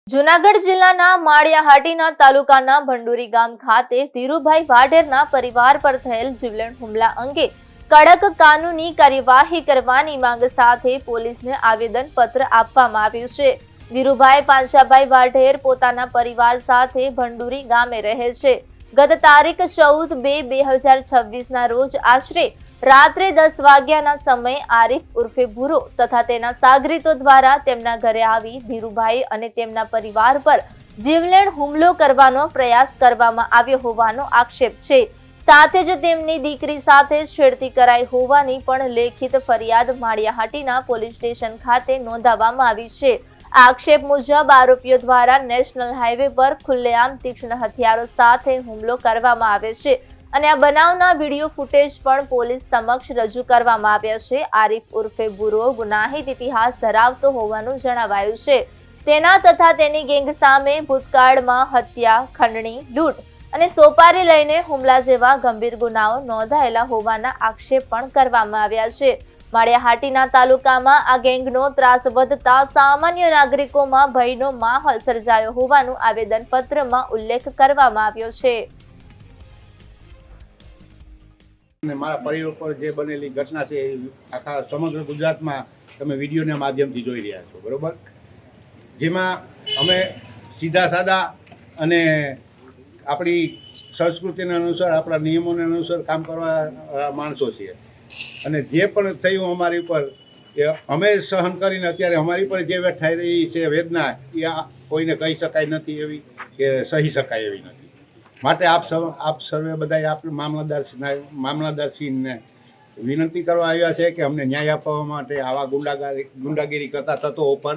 જૂનાગઢ જિલ્લાના માળિયાહાટીના તાલુકાના ભંડુરી ગામ ખાતે ધીરુભાઈ વાઢેરના પરિવાર પર થયેલ જીવલેણ હુમલા અંગે કડક કાનૂની કાર્યવાહી કરવાની માંગ સાથે પોલીસને આવેદન પત્ર આપવામાં આવ્યું છે। ધીરુભાઈ પાંચાભાઈ વાઢેર પોતાના પરિવાર સાથે ભંડુરી ગામે રહે છે। ગત તારીખ 14/2/2026 ના રોજ આશરે રાત્રે 10 વાગ્યાના સમયે આરીફ ઉર્ફે ભૂરો તથા તેના સાગરીતો દ્વારા તેમના ઘરે આવી ધીરુભાઈ અને તેમના પરિવાર પર જીવલેણ હુમલો કરવાનો પ્રયાસ કરવામાં આવ્યો હોવાનો આક્ષેપ છે। સાથે જ તેમની દીકરી સાથે છેડતી કરાઈ હોવાની પણ લેખિત ફરિયાદ માળિયાહાટીના પોલીસ સ્ટેશન ખાતે નોંધાવવામાં આવી છે। આક્ષેપ મુજબ આરોપીઓ દ્વારા નેશનલ હાઈવે પર ખુલ્લેઆમ તીક્ષ્ણ હથિયારો સાથે હુમલો કરવામાં આવે છે અને આ બનાવના વિડીયો ફૂટેજ પણ પોલીસ સમક્ષ રજૂ કરવામાં આવ્યા છે। આરીફ ઉર્ફે ભૂરો ગુનાહિત ઇતિહાસ ધરાવતો હોવાનું જણાવાયું છે। તેના તથા તેની ગેંગ સામે ભૂતકાળમાં હત્યા, ખંડણી, લૂંટ અને સોપારી લઈને હુમલા જેવા ગંભીર ગુનાઓ નોંધાયેલા હોવાના આક્ષેપ પણ કરવામાં આવ્યા છે। માળિયાહાટીના તાલુકામાં આ ગેંગનો ત્રાસ વધતા સામાન્ય નાગરિકોમાં ભયનો માહોલ સર્જાયો હોવાનું આવેદનપત્રમાં ઉલ્લેખ કરવામાં આવ્યો છે। મારા પરિવાર પર જે બનેલી ઘટના છે આખા સમગ્ર ગુજરાતમાં તમે વિડીયોના માધ્યમથી જોઈ રહ્યા છો, બરોબર। જેમાં અમે સીધા સાદા અને આપણી સંસ્કૃતિના અનુસાર, આપણા નિયમોને અનુસાર કામ કરવા માણસો છીએ અને જે પણ થયું અમારી ઉપર એ અમે સહન કરીને અત્યારે અમારી પર જે વેઠાઈ રહી છે વેદના એ કોઈને કહી શકાય નથી એવી કે સહી શકાય એવી નથી। માટે આપ સર્વે બધાએ આપણે મામલતદારશ્રીને વિનંતી કરવા આવ્યા છે કે અમને ન્યાય આપવા માટે આવા ગુંડાગીરી કરતા તત્વો ઉપર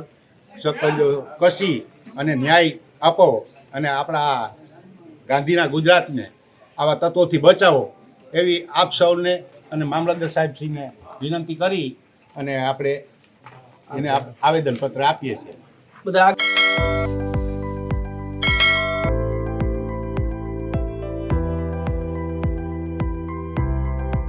સકંજો કસી અને ન્યાય આપો અને આપણા ગાંધીના ગુજરાતને આવા તત્વોથી બચાવો એવી આપ સૌને અને મામલતદાર સાહેબશ્રીને વિનંતી કરી અને આપણે એને આવેદનપત્ર આપીએ છીએ બધા।